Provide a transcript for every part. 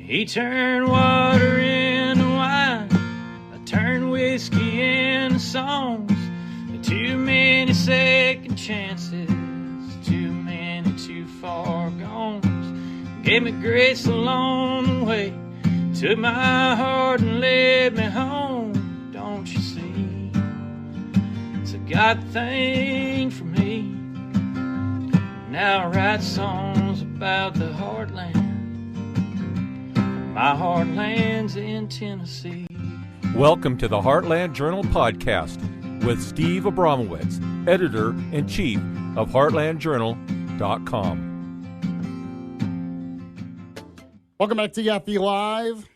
He turned water into wine, I turned whiskey into songs. Too many second chances, too many too far gones. Gave me grace along the way, took my heart and led me home. Don't you see? It's a God thing for me. Now I write songs about the heartland. My heartland's in Tennessee. Welcome to the Heartland Journal Podcast with Steve Abramowicz, Editor-in-Chief of HeartlandJournal.com. Welcome back to Yaffee Live.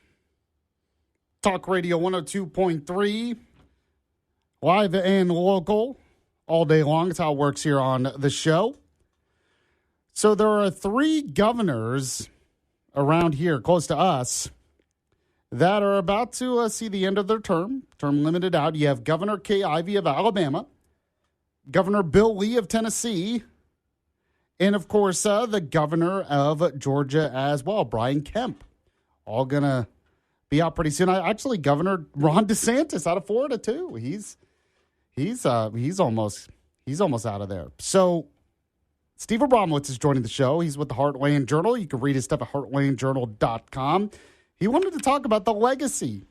Talk Radio 102.3. Live and local all day long. That's how it works here on the show. So there are 3 governors around here close to us that are about to see the end of their term limited out. You have Governor Kay Ivey of Alabama, Governor Bill Lee of Tennessee, and, of course, the governor of Georgia as well, Brian Kemp. All going to be out pretty soon. Actually, Governor Ron DeSantis out of Florida, too. He's almost out of there. So Steve Abramowicz is joining the show. He's with the Heartland Journal. You can read his stuff at heartlandjournal.com. He wanted to talk about the legacy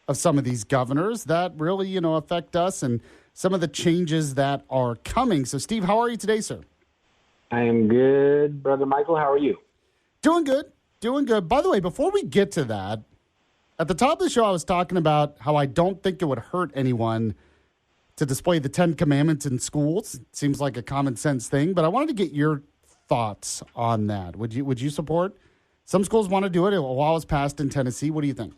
of some of these governors that really, affect us and some of the changes that are coming. So, Steve, how are you today, sir? I am good, Brother Michael. How are you? Doing good. By the way, before we get to that, at the top of the show, I was talking about how I don't think it would hurt anyone to display the 10 Commandments in schools. It seems like a common sense thing, but I wanted to get your thoughts on that. Would you support? Some schools want to do it. A law was passed in Tennessee. What do you think?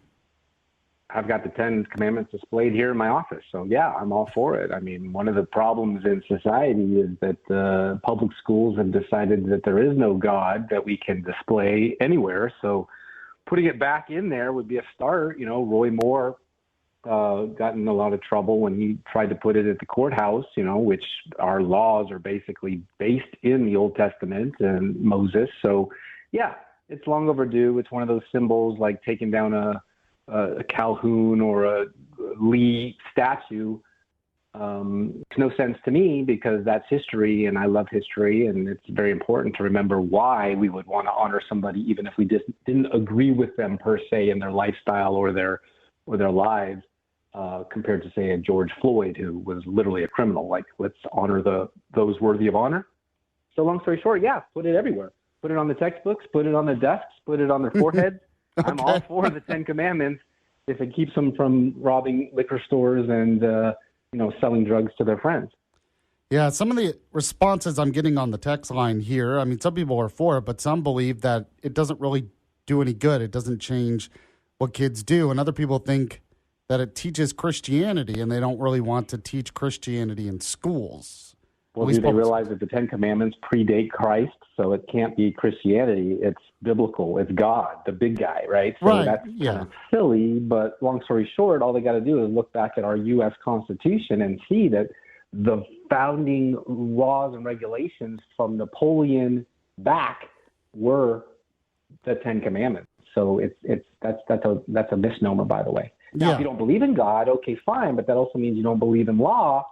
I've got the 10 Commandments displayed here in my office. So, yeah, I'm all for it. I mean, one of the problems in society is that public schools have decided that there is no God that we can display anywhere. So putting it back in there would be a start. Roy Moore got in a lot of trouble when he tried to put it at the courthouse, which our laws are basically based in the Old Testament and Moses. So, yeah, it's long overdue. It's one of those symbols like taking down a Calhoun or a Lee statue. Makes no sense to me because that's history, and I love history, and it's very important to remember why we would want to honor somebody even if we didn't agree with them per se in their lifestyle or their lives, compared to, say, a George Floyd who was literally a criminal. Like, let's honor those worthy of honor. So long story short, yeah, put it everywhere. Put it on the textbooks, put it on the desks, put it on their foreheads. Okay. I'm all for the 10 Commandments if it keeps them from robbing liquor stores and, selling drugs to their friends. Yeah, some of the responses I'm getting on the text line here, I mean, some people are for it, but some believe that it doesn't really do any good. It doesn't change what kids do. And other people think that it teaches Christianity, and they don't really want to teach Christianity in schools. Well, do they realize that the 10 Commandments predate Christ? So it can't be Christianity. It's biblical. It's God, the big guy, right? So right. That's kind of silly, but long story short, all they got to do is look back at our U.S. Constitution and see that the founding laws and regulations from Napoleon back were the 10 Commandments. So that's a misnomer, by the way. Now, if you don't believe in God, okay, fine, but that also means you don't believe in law.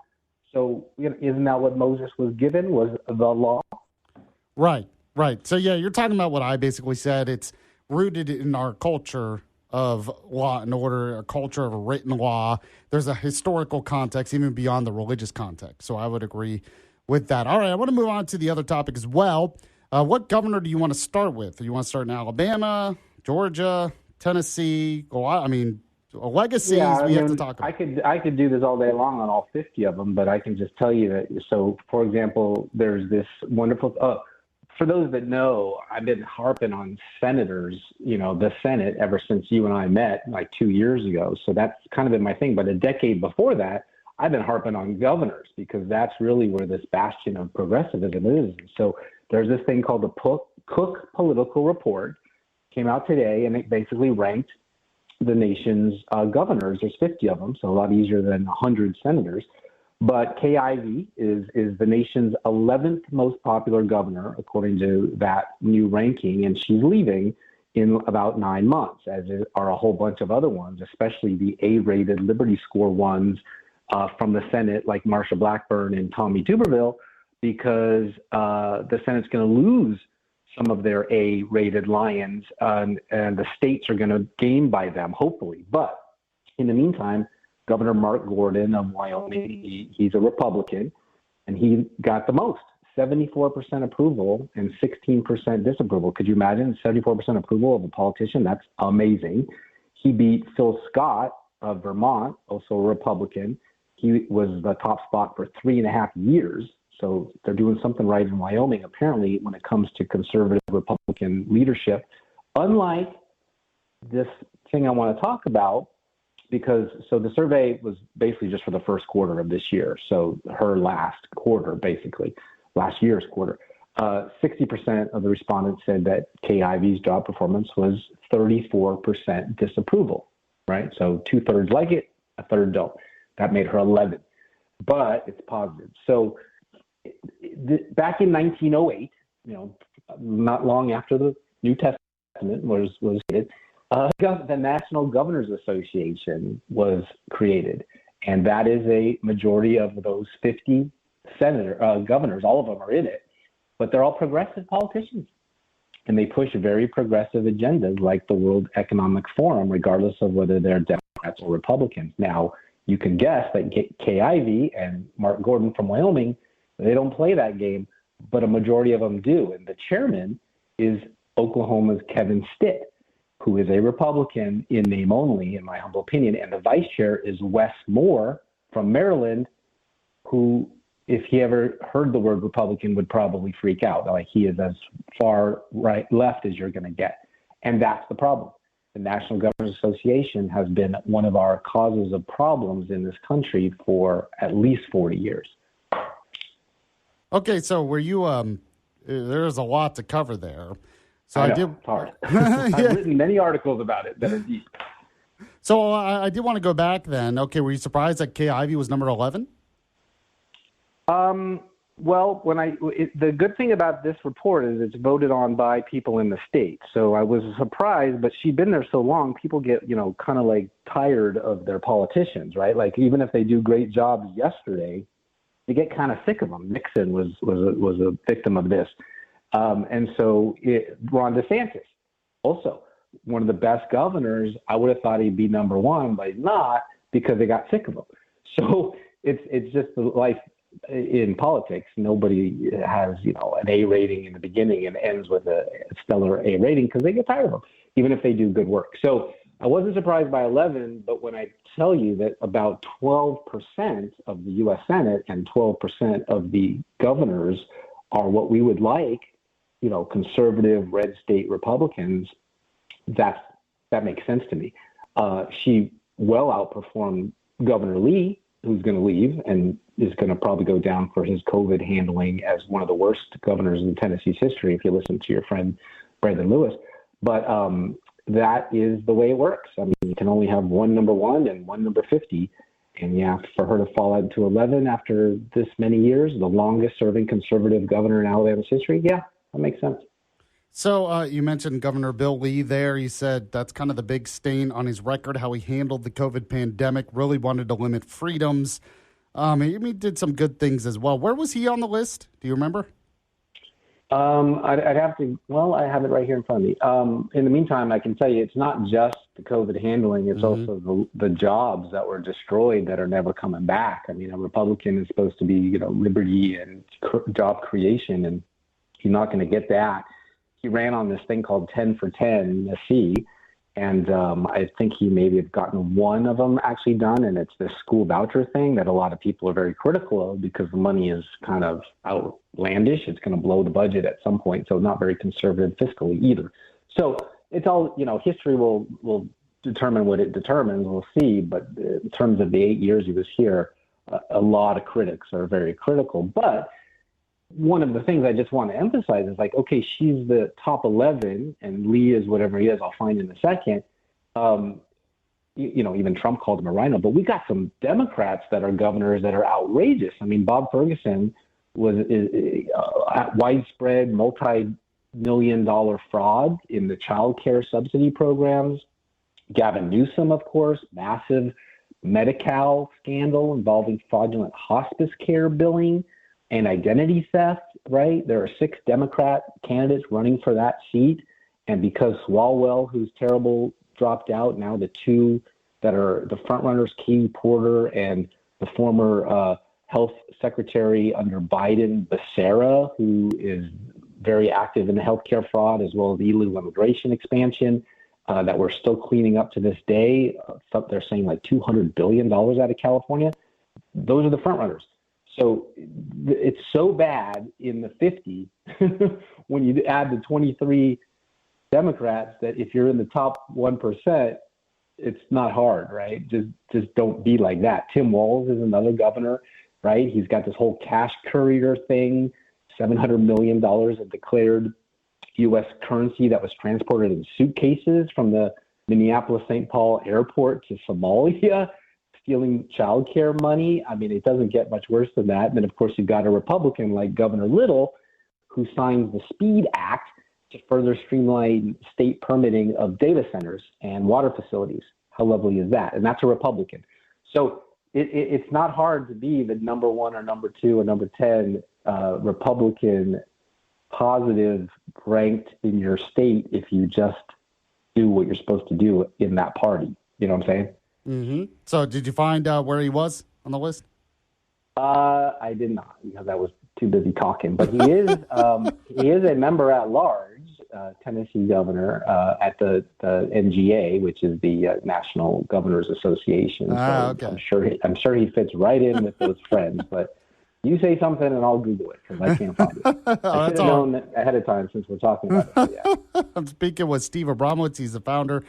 So isn't that what Moses was given, was the law? Right. So, yeah, you're talking about what I basically said. It's rooted in our culture of law and order, a culture of a written law. There's a historical context, even beyond the religious context. So I would agree with that. All right, I want to move on to the other topic as well. What governor do you want to start with? Do you want to start in Alabama, Georgia, Tennessee? Legacies we have to talk about. I could do this all day long on all 50 of them, but I can just tell you that. So, for example, there's this wonderful. For those that know, I've been harping on senators, the Senate, ever since you and I met like 2 years ago. So that's kind of been my thing. But a decade before that, I've been harping on governors because that's really where this bastion of progressivism is. So there's this thing called the Cook Political Report, came out today, and it basically ranked the nation's governors. There's 50 of them, so a lot easier than 100 senators. But Kay Ivey is the nation's 11th most popular governor, according to that new ranking, and she's leaving in about 9 months, as are a whole bunch of other ones, especially the A-rated Liberty Score ones from the Senate, like Marsha Blackburn and Tommy Tuberville, because the Senate's going to lose some of their A-rated lions, and the states are going to gain by them, hopefully. But in the meantime, Governor Mark Gordon of Wyoming, he's a Republican, and he got the most, 74% approval and 16% disapproval. Could you imagine 74% approval of a politician? That's amazing. He beat Phil Scott of Vermont, also a Republican. He was the top spot for 3.5 years. So they're doing something right in Wyoming, apparently, when it comes to conservative Republican leadership. Unlike this thing I want to talk about, because the survey was basically just for the first quarter of this year. So her last quarter, basically, last year's quarter. 60% of the respondents said that Kay Ivey's job performance was 34% disapproval, right? So 2/3 like it, 1/3 don't. That made her 11, but it's positive. So back in 1908, not long after the New Testament was created, the National Governors Association was created, and that is a majority of those 50 governors. All of them are in it, but they're all progressive politicians, and they push very progressive agendas like the World Economic Forum, regardless of whether they're Democrats or Republicans. Now, you can guess that Kay Ivey and Mark Gordon from Wyoming, they don't play that game, but a majority of them do. And the chairman is Oklahoma's Kevin Stitt, who is a Republican in name only, in my humble opinion. And the vice chair is Wes Moore from Maryland, who, if he ever heard the word Republican, would probably freak out. Like, he is as far right left as you're going to get. And that's the problem. The National Governors Association has been one of our causes of problems in this country for at least 40 years. Okay, so were you there's a lot to cover there. So I know, it's hard. I've written many articles about it that are deep. So I did want to go back then. Okay, were you surprised that Kay Ivey was number 11? Well, the good thing about this report is it's voted on by people in the state. So I was surprised, but she'd been there so long, people get, kind of like tired of their politicians, right? Like, even if they do great jobs yesterday, you get kind of sick of them. Nixon was a victim of this. And so Ron DeSantis, also one of the best governors, I would have thought he'd be number one, but he's not, because they got sick of him. So it's just the life in politics. Nobody has, an A rating in the beginning and ends with a stellar A rating, because they get tired of them, even if they do good work. So I wasn't surprised by 11, but when I tell you that about 12% of the U.S. Senate and 12% of the governors are what we would like, conservative red state Republicans, that makes sense to me. She well outperformed Governor Lee, who's going to leave and is going to probably go down for his COVID handling as one of the worst governors in Tennessee's history, if you listen to your friend Brandon Lewis. But that is the way it works. I mean, you can only have one number 1 and one number 50. And for her to fall out to 11 after this many years, the longest serving conservative governor in Alabama's history, that makes sense. So you mentioned Governor Bill Lee there. You said that's kind of the big stain on his record, how he handled the COVID pandemic, really wanted to limit freedoms. He did some good things as well. Where was he on the list? Do you remember? I'd have to, I have it right here in front of me. In the meantime, I can tell you it's not just the COVID handling, it's also the jobs that were destroyed that are never coming back. I mean, a Republican is supposed to be, liberty and job creation, and he's not going to get that. He ran on this thing called 10 for 10, and I think he maybe have gotten one of them actually done, and it's this school voucher thing that a lot of people are very critical of because the money is kind of outlandish. It's going to blow the budget at some point, so not very conservative fiscally either. So it's all, history will determine what it determines. We'll see, but in terms of the 8 years he was here, a lot of critics are very critical, but one of the things I just want to emphasize is okay, she's the top 11 and Lee is whatever he is. I'll find in a second. Even Trump called him a rhino, but we got some Democrats that are governors that are outrageous. I mean, Bob Ferguson was widespread, million fraud in the child care subsidy programs. Gavin Newsom, of course, massive Medi-Cal scandal involving fraudulent hospice care billing and identity theft, right? There are 6 Democrat candidates running for that seat. And because Swalwell, who's terrible, dropped out, now the 2 that are the front runners, Katie Porter and the former health secretary under Biden, Becerra, who is very active in the healthcare fraud as well as illegal immigration expansion, that we're still cleaning up to this day. They're saying like $200 billion out of California. Those are the front runners. So it's so bad in the 50 when you add the 23 Democrats that if you're in the top 1%, it's not hard, right? Just don't be like that. Tim Walz is another governor, right? He's got this whole cash courier thing, $700 million of declared U.S. currency that was transported in suitcases from the Minneapolis-St. Paul airport to Somalia, stealing childcare money. I mean, it doesn't get much worse than that. And then, of course, you've got a Republican like Governor Little who signs the SPEED Act to further streamline state permitting of data centers and water facilities. How lovely is that? And that's a Republican. So it's not hard to be the number 1 or number 2 or number 10 Republican positive ranked in your state if you just do what you're supposed to do in that party. You know what I'm saying? Mm-hmm. So did you find where he was on the list? I did not, because I was too busy talking. But he is a member at large, Tennessee governor at the NGA, which is the National Governors Association. Okay. I'm sure he fits right in with those friends. But you say something and I'll Google it because I can't find it. I should have known ahead of time since we're talking about it. Yeah. I'm speaking with Steve Abramowicz. He's the founder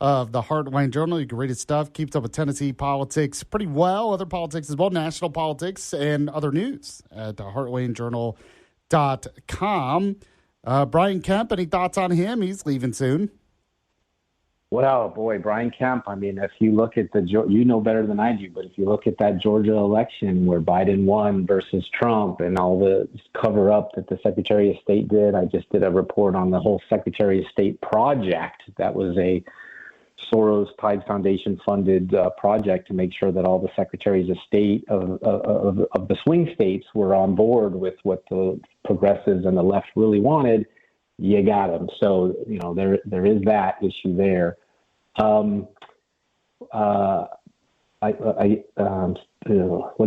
of the Heartland Journal. You can read his stuff. Keeps up with Tennessee politics pretty well, other politics as well, national politics and other news at heartlandjournal.com. Brian Kemp, any thoughts on him? He's leaving soon. Well, boy, Brian Kemp. I mean, if you look at you know better than I do, but if you look at that Georgia election where Biden won versus Trump and all the cover up that the Secretary of State did, I just did a report on the whole Secretary of State project. That was a Soros Tide Foundation funded project to make sure that all the secretaries of state of the swing states were on board with what the progressives and the left really wanted. You got them. So, you know, there is that issue there. What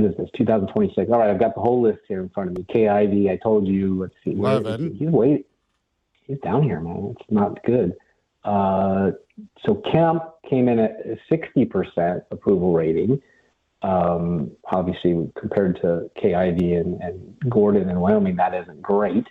is this? 2026. All right, I've got the whole list here in front of me. KIV, I told you. Let's see. 11. He's down here, man. It's not good. So Kemp came in at 60% approval rating. Obviously, compared to KIV and Gordon in Wyoming, that isn't great.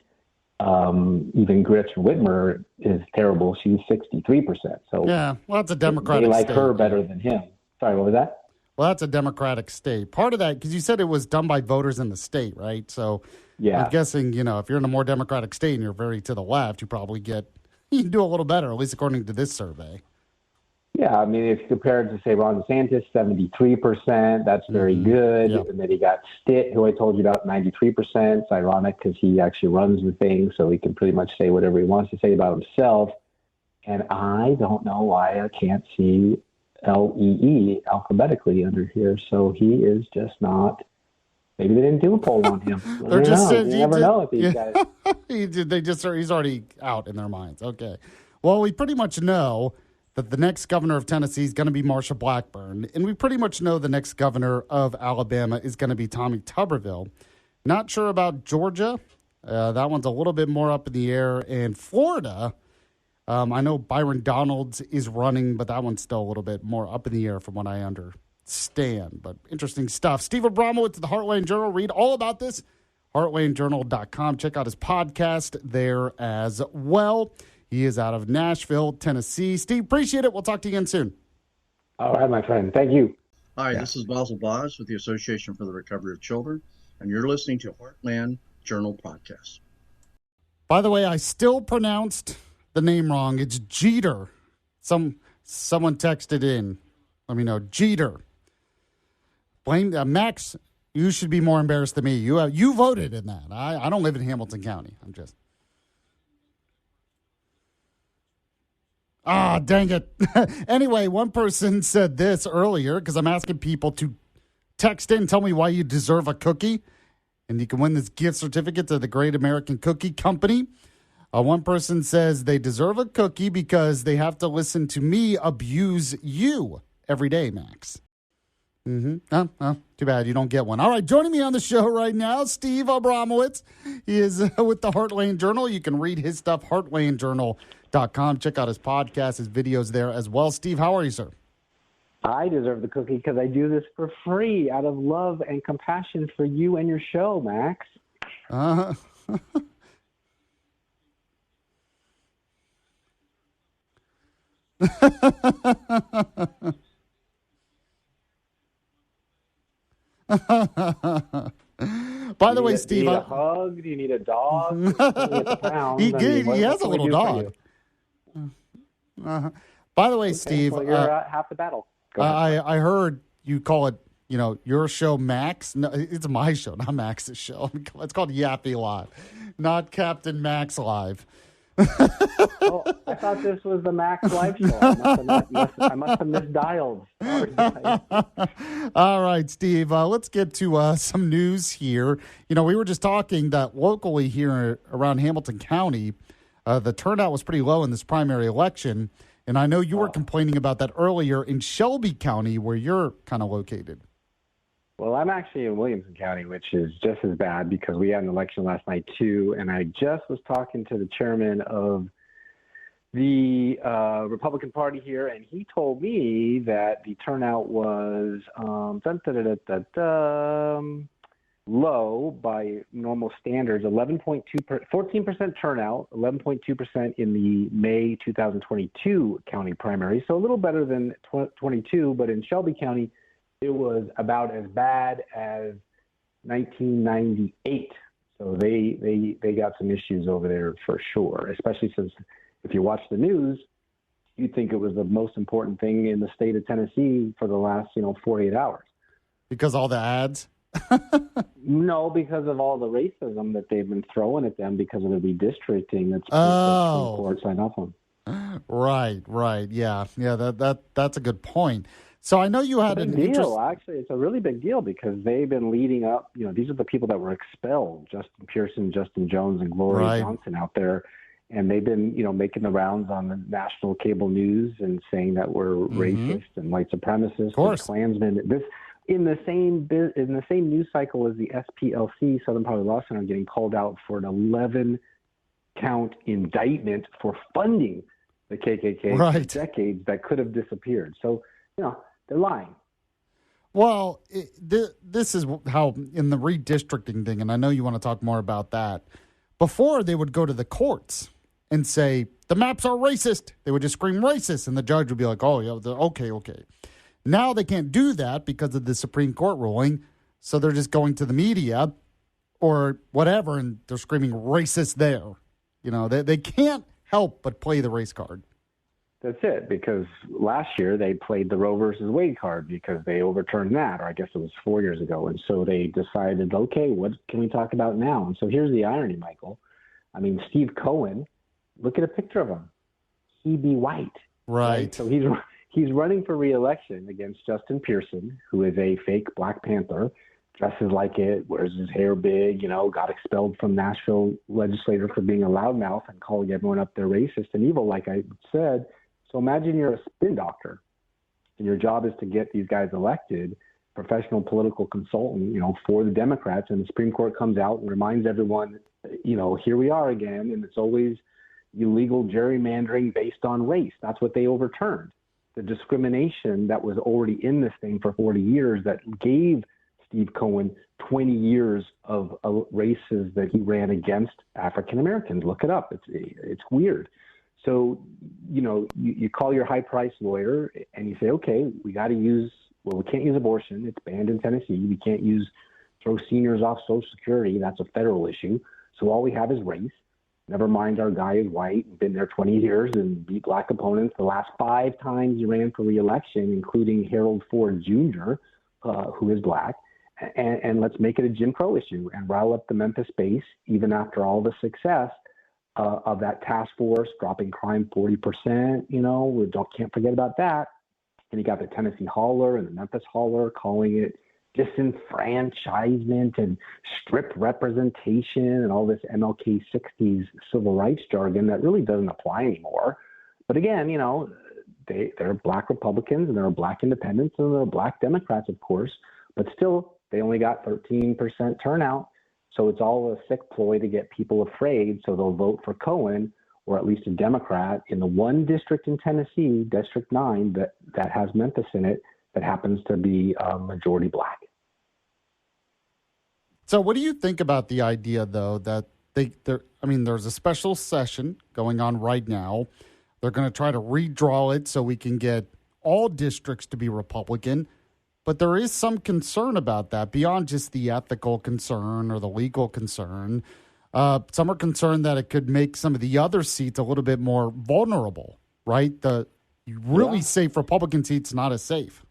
Even Gretchen Whitmer is terrible. She's 63%. So yeah, well, that's a Democratic they like state. her better than him. Sorry, what was that? Well, that's a Democratic state. Part of that, because you said it was done by voters in the state, right? So yeah, I'm guessing, you know, if you're in a more Democratic state and you're very to the left, you probably you can do a little better, at least according to this survey. Yeah, I mean, if you compare it to, say, Ron DeSantis, 73%, that's very good. Yep. And then he got Stitt, who I told you about, 93%. It's ironic because he actually runs the thing, so he can pretty much say whatever he wants to say about himself. And I don't know why I can't see LEE alphabetically under here. So he is just not. Maybe they didn't do a poll on him. They're just you never know with these guys. He's already out in their minds. Okay. Well, we pretty much know that the next governor of Tennessee is going to be Marsha Blackburn, and we pretty much know the next governor of Alabama is going to be Tommy Tuberville. Not sure about Georgia. That one's a little bit more up in the air. And Florida, I know Byron Donalds is running, but that one's still a little bit more up in the air from what I understand. But interesting stuff. Steve Abramowicz of the Heartland Journal. Read all about this, heartlandjournal.com. Check out his podcast there as well. He is out of Nashville, Tennessee. Steve, appreciate it. We'll talk to you again soon. All right, my friend. Thank you. Hi, This is Basil Boz with the Association for the Recovery of Children, and you're listening to Heartland Journal Podcast. By the way, I still pronounced the name wrong. It's Jeter. Someone texted in. Let me know. Jeter. Blame Max. You should be more embarrassed than me. You voted in that. I don't live in Hamilton County. I'm just. Ah, dang it. Anyway, one person said this earlier because I'm asking people to text in, tell me why you deserve a cookie, and you can win this gift certificate to the Great American Cookie Company. One person says they deserve a cookie because they have to listen to me abuse you every day, Max. Too bad you don't get one. All right, joining me on the show right now, Steve Abramowicz. He is with the Heartland Journal. You can read his stuff, heartlandjournal.com. Check out his podcast, his videos there as well. Steve, how are you, sir? I deserve the cookie because I do this for free out of love and compassion for you and your show, Max. By the way, Steve, do you need a hug? Do you need a dog? He has a little dog. By the way, Steve, well, you're half the battle. I heard you call it, your show Max. No, it's my show, not Max's show. It's called Yaffee Live, not Captain Max Live. Oh, I thought this was the Max Live show. I must have misdialed. Sorry. All right, Steve, let's get to some news here. We were just talking that locally here around Hamilton County, the turnout was pretty low in this primary election. And I know you were complaining about that earlier in Shelby County, where you're kind of located. Well, I'm actually in Williamson County, which is just as bad because we had an election last night, too. And I just was talking to the chairman of the Republican Party here, and he told me that the turnout was low by normal standards, 14% turnout, 11.2% in the May 2022 county primary. So a little better than 22, but in Shelby County, it was about as bad as 1998. So they got some issues over there for sure, especially since if you watch the news, you'd think it was the most important thing in the state of Tennessee for the last, 48 hours. Because all the ads? No, because of all the racism that they've been throwing at them because of the redistricting that's the Supreme Court signed off on. Right. Yeah, that's a good point. So I know you had an deal. Actually, it's a really big deal because they've been leading up. These are the people that were expelled: Justin Pearson, Justin Jones, and Gloria Johnson out there, and they've been, making the rounds on the national cable news and saying that we're racist and white supremacists and Klansmen. This in the same news cycle as the SPLC, Southern Poverty Law Center, getting called out for an 11-count indictment for funding the KKK for decades that could have disappeared. So, they're lying. Well, this is how, in the redistricting thing, and I know you want to talk more about that, before they would go to the courts and say, the maps are racist. They would just scream racist, and the judge would be like, oh, yeah, okay. Now they can't do that because of the Supreme Court ruling, so they're just going to the media or whatever, and they're screaming racist there. They can't help but play the race card. That's it, because last year they played the Roe versus Wade card because they overturned that, or I guess it was 4 years ago. And so they decided, okay, what can we talk about now? And so here's the irony, Michael. I mean, Steve Cohen, look at a picture of him. He be white. Right? So he's running for re-election against Justin Pearson, who is a fake Black Panther, dresses like it, wears his hair big, got expelled from Nashville legislature for being a loudmouth and calling everyone up there racist and evil, like I said. So imagine you're a spin doctor and your job is to get these guys elected, professional political consultant, for the Democrats, and the Supreme Court comes out and reminds everyone, here we are again, and it's always illegal gerrymandering based on race. That's what they overturned. The discrimination that was already in this thing for 40 years that gave Steve Cohen 20 years of races that he ran against African Americans. Look it up. It's weird. So, you call your high-priced lawyer and you say, okay, we can't use abortion. It's banned in Tennessee. We can't throw seniors off Social Security. That's a federal issue. So all we have is race. Never mind our guy is white, been there 20 years and beat Black opponents. The last 5 times he ran for re-election, including Harold Ford Jr., who is Black. And let's make it a Jim Crow issue and rile up the Memphis base, even after all the success. of that task force, dropping crime 40%. We can't forget about that. And you got the Tennessee hauler and the Memphis hauler calling it disenfranchisement and strip representation and all this MLK 60s civil rights jargon that really doesn't apply anymore. But again, they're black Republicans and there are black independents and there are black Democrats, of course, but still they only got 13% turnout. So it's all a sick ploy to get people afraid so they'll vote for Cohen or at least a Democrat in the one district in Tennessee, District 9, that has Memphis in it, that happens to be majority black. So what do you think about the idea, though, that there's a special session going on right now. They're going to try to redraw it so we can get all districts to be Republican. But there is some concern about that beyond just the ethical concern or the legal concern. Some are concerned that it could make some of the other seats a little bit more vulnerable, right? The really safe Republican seats not as safe.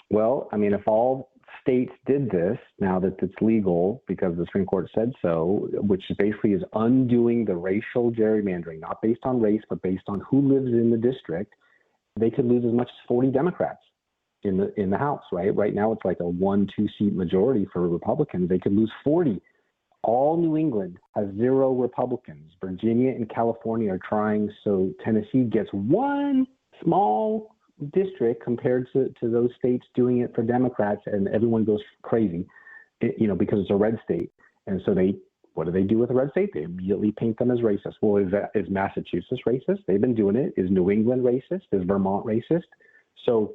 Well, if all states did this, now that it's legal because the Supreme Court said so, which basically is undoing the racial gerrymandering, not based on race, but based on who lives in the district, they could lose as much as 40 Democrats in the House, right? Right now it's like a 1-2 seat majority for Republicans. They could lose 40. All New England has 0 Republicans. Virginia and California are trying, so Tennessee gets one small district compared to those states doing it for Democrats, and everyone goes crazy, because it's a red state. And so what do they do with a red state? They immediately paint them as racist. Well, is Massachusetts racist? They've been doing it. Is New England racist? Is Vermont racist? So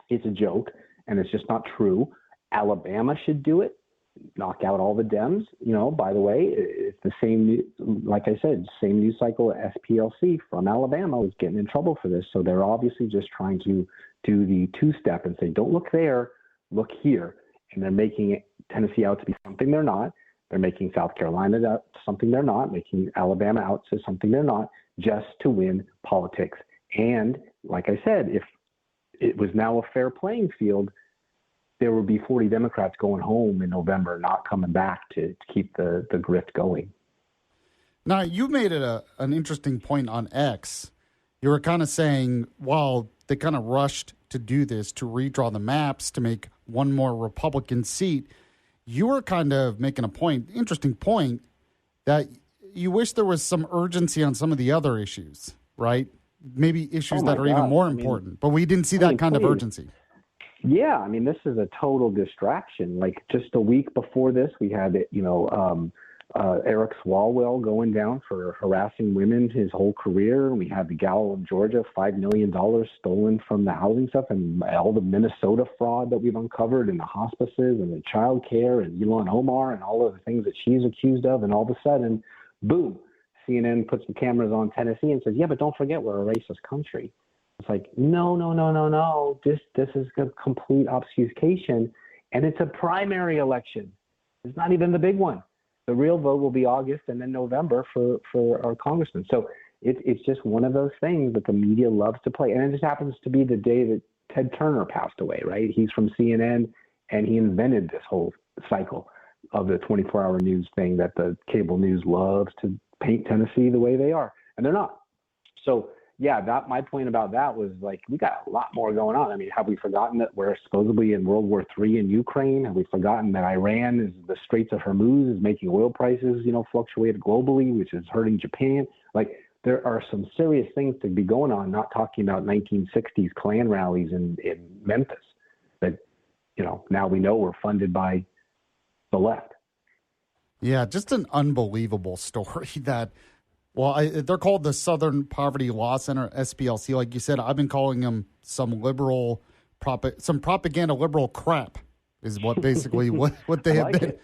it's a joke, and it's just not true. Alabama should do it. Knock out all the Dems. By the way, it's the same, like I said, same news cycle. SPLC from Alabama was getting in trouble for this. So they're obviously just trying to do the two-step and say, don't look there, look here. And they're making Tennessee out to be something they're not. They're making South Carolina out to something they're not, making Alabama out to something they're not, just to win politics. And like I said, if it was now a fair playing field, there would be 40 Democrats going home in November, not coming back to keep the grift going. Now, you made it an interesting point on X. You were kind of saying, well, they kind of rushed to do this, to redraw the maps, to make one more Republican seat. You were kind of making interesting point, that you wish there was some urgency on some of the other issues, right? Maybe issues that are even more important, but we didn't see that kind of urgency. Yeah, this is a total distraction. Like just a week before this, we had, Eric Swalwell going down for harassing women his whole career. We had the gal in Georgia, $5 million stolen from the housing stuff, and all the Minnesota fraud that we've uncovered in the hospices and the child care and Ilhan Omar and all of the things that she's accused of. And all of a sudden, boom, CNN puts the cameras on Tennessee and says, yeah, but don't forget we're a racist country. It's like, no. This is a complete obfuscation, and it's a primary election. It's not even the big one. The real vote will be August and then November for our congressman. So it's just one of those things that the media loves to play. And it just happens to be the day that Ted Turner passed away, right? He's from CNN, and he invented this whole cycle of the 24-hour news thing that the cable news loves to paint Tennessee the way they are, and they're not. So yeah, my point about that was like, we got a lot more going on. Have we forgotten that we're supposedly in World War III in Ukraine? Have we forgotten that Iran the Straits of Hormuz is making oil prices, fluctuate globally, which is hurting Japan? Like, there are some serious things to be going on, not talking about 1960s Klan rallies in Memphis that, now we know were funded by the left. Yeah, just an unbelievable story that, they're called the Southern Poverty Law Center, SPLC. Like you said, I've been calling them some propaganda liberal crap is what basically what they have been.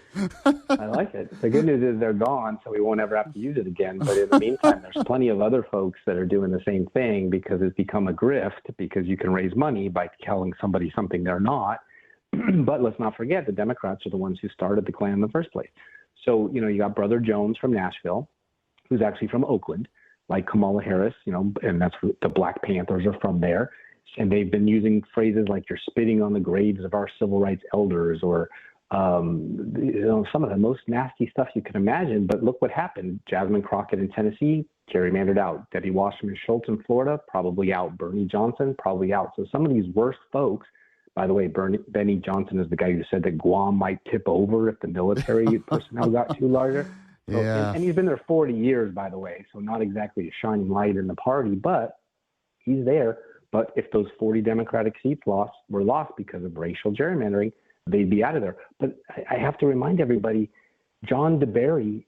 I like it. The good news is they're gone, so we won't ever have to use it again. But in the meantime, there's plenty of other folks that are doing the same thing because it's become a grift, because you can raise money by telling somebody something they're not. But let's not forget, the Democrats are the ones who started the Klan in the first place. So, you got Brother Jones from Nashville, who's actually from Oakland, like Kamala Harris, and that's the Black Panthers are from there. And they've been using phrases like, you're spitting on the graves of our civil rights elders, or some of the most nasty stuff you can imagine. But look what happened. Jasmine Crockett in Tennessee, gerrymandered out. Debbie Wasserman Schultz in Florida, probably out. Bernie Johnson, probably out. So some of these worst folks, by the way, Benny Johnson is the guy who said that Guam might tip over if the military personnel got too larger. So, yeah. And he's been there 40 years, by the way, so not exactly a shining light in the party, but he's there. But if those 40 Democratic seats were lost because of racial gerrymandering, they'd be out of there. But I have to remind everybody, John DeBerry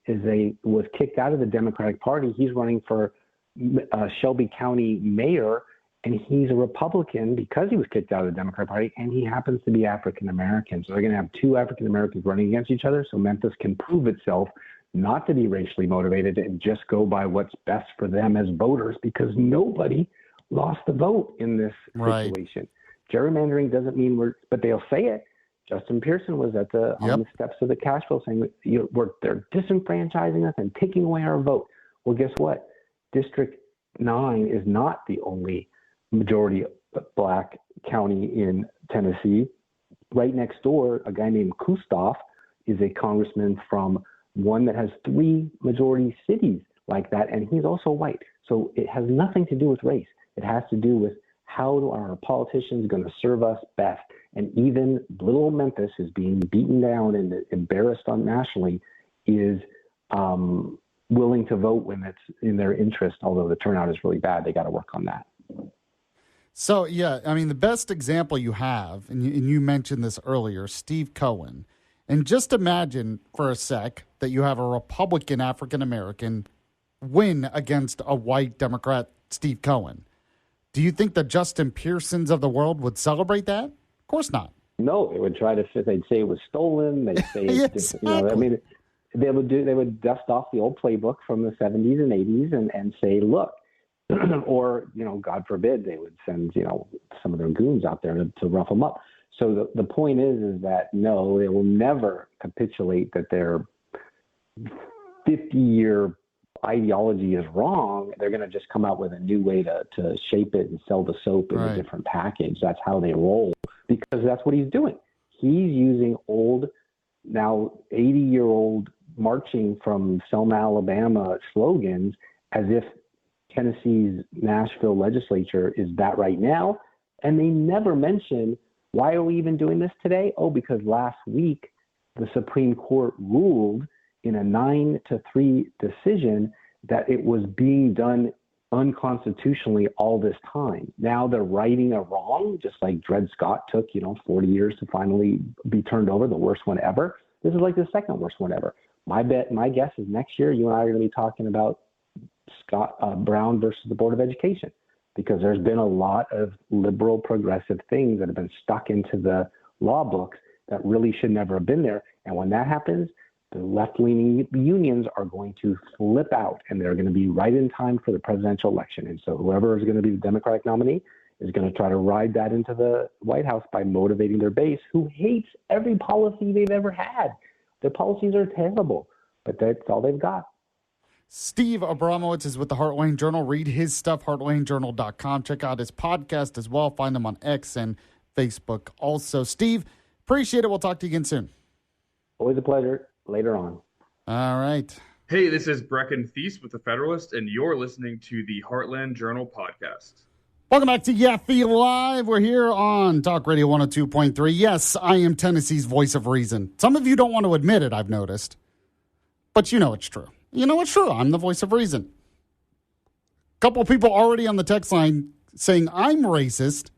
was kicked out of the Democratic Party. He's running for Shelby County mayor, and he's a Republican because he was kicked out of the Democratic Party, and he happens to be African American. So they're going to have two African Americans running against each other, so Memphis can prove itself not to be racially motivated and just go by what's best for them as voters, because nobody lost the vote in this situation. Gerrymandering doesn't mean but they'll say it. Justin Pearson was on the steps of the Cashville saying they're disenfranchising us and taking away our vote. Well, guess what? District 9 is not the only majority black county in Tennessee. Right next door, a guy named Kustoff is a congressman from one that has 3 majority cities like that, and he's also white. So it has nothing to do with race. It has to do with how are our politicians going to serve us best. And even little Memphis is being beaten down and embarrassed nationally, is willing to vote when it's in their interest, although the turnout is really bad. They got to work on that. So, yeah, I mean, the best example you have, and you mentioned this earlier, Steve Cohen. And just imagine for a sec that you have a Republican African-American win against a white Democrat, Steve Cohen. Do you think the Justin Pearsons of the world would celebrate that? Of course not. No, they would they'd say it was stolen. They'd say, exactly. They would dust off the old playbook from the 70s and 80s and say, look, or, God forbid, they would send, some of their goons out there to rough them up. So the point is that no, they will never capitulate that their 50-year ideology is wrong. They're going to just come out with a new way to shape it and sell the soap in a different package. That's how they roll, because that's what he's doing. He's using old, now 80-year-old marching from Selma, Alabama slogans as if Tennessee's Nashville legislature is that right now. And they never mention, why are we even doing this today? Oh, because last week the Supreme Court ruled in a 9-3 decision that it was being done unconstitutionally all this time. Now they're righting a wrong, just like Dred Scott took, 40 years to finally be turned over, the worst one ever. This is like the second worst one ever. My guess is next year you and I are going to be talking about Scott Brown versus the Board of Education, because there's been a lot of liberal progressive things that have been stuck into the law books that really should never have been there. And when that happens, the left-leaning unions are going to flip out, and they're going to be right in time for the presidential election. And so whoever is going to be the Democratic nominee is going to try to ride that into the White House by motivating their base, who hates every policy they've ever had. Their policies are terrible, but that's all they've got. Steve Abramowicz is with the Heartland Journal. Read his stuff, heartlandjournal.com. Check out his podcast as well. Find him on X and Facebook also. Steve, appreciate it. We'll talk to you again soon. Always a pleasure. Later on. All right. Hey, this is Brecken Thies with The Federalist, and you're listening to the Heartland Journal Podcast. Welcome back to Yaffee Live. We're here on Talk Radio 102.3. Yes, I am Tennessee's voice of reason. Some of you don't want to admit it, I've noticed. But you know it's true. You know it's true. I'm the voice of reason. A couple of people already on the text line saying I'm racist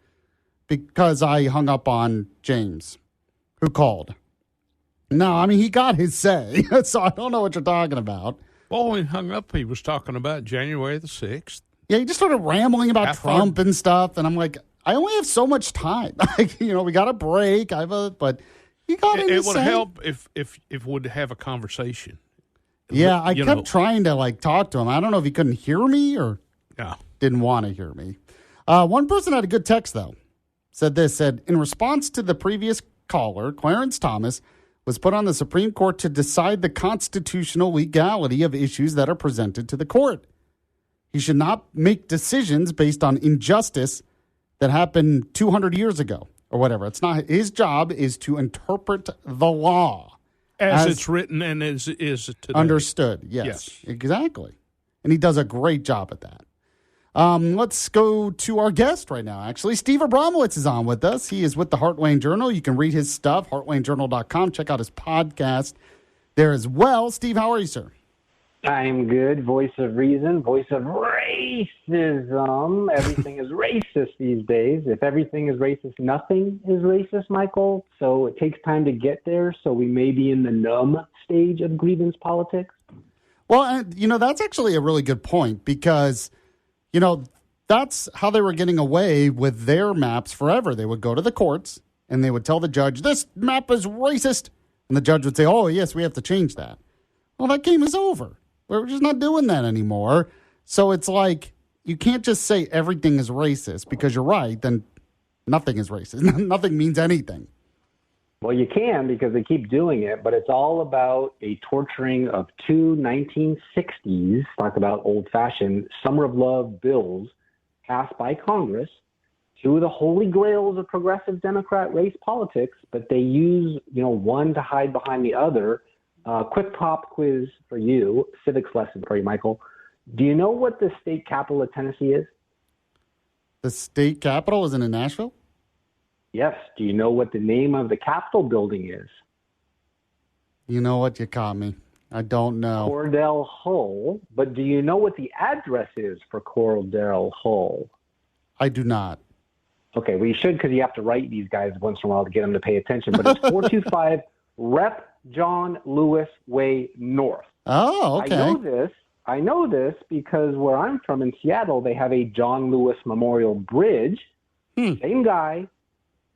because I hung up on James, who called. No, I mean, he got his say, so I don't know what you're talking about. Well, when he hung up, he was talking about January the 6th. Yeah, he just started rambling about Trump and stuff, and I'm like, I only have so much time. We got a break. But he got in his say. It would help if we'd have a conversation. Yeah, I kept trying to, talk to him. I don't know if he couldn't hear me or didn't want to hear me. One person had a good text, though. Said, in response to the previous caller, Clarence Thomas was put on the Supreme Court to decide the constitutional legality of issues that are presented to the court. He should not make decisions based on injustice that happened 200 years ago. or whatever. It's not his job is to interpret the law as it's written and is today. Understood. Yes, exactly. And he does a great job at that. Let's go to our guest right now, actually. Steve Abramowicz is on with us. He is with the Heartland Journal. You can read his stuff, heartlandjournal.com. Check out his podcast there as well. Steve, how are you, sir? I'm good. Voice of reason, voice of racism. Everything is racist these days. If everything is racist, nothing is racist, Michael. So it takes time to get there. So we may be in the numb stage of grievance politics. Well, that's actually a really good point because, that's how they were getting away with their maps forever. They would go to the courts and they would tell the judge, this map is racist. And the judge would say, oh, yes, we have to change that. Well, that game is over. We're just not doing that anymore. So it's like you can't just say everything is racist because you're right. Then nothing is racist. Nothing means anything. Well, you can because they keep doing it, but it's all about a torturing of two 1960s, talk about old-fashioned summer of love bills passed by Congress, two of the holy grails of progressive Democrat race politics, but they use, one to hide behind the other. Quick pop quiz for you, civics lesson for you, Michael. Do you know what the state capital of Tennessee is? The state capital is in Nashville? Yes. Do you know what the name of the Capitol building is? You know what? You caught me. I don't know. Cordell Hull. But do you know what the address is for Cordell Hull? I do not. Okay, well, you should because you have to write these guys once in a while to get them to pay attention. But it's 425 Rep. John Lewis Way North. Oh, okay. I know this because where I'm from in Seattle, they have a John Lewis Memorial Bridge. Same guy,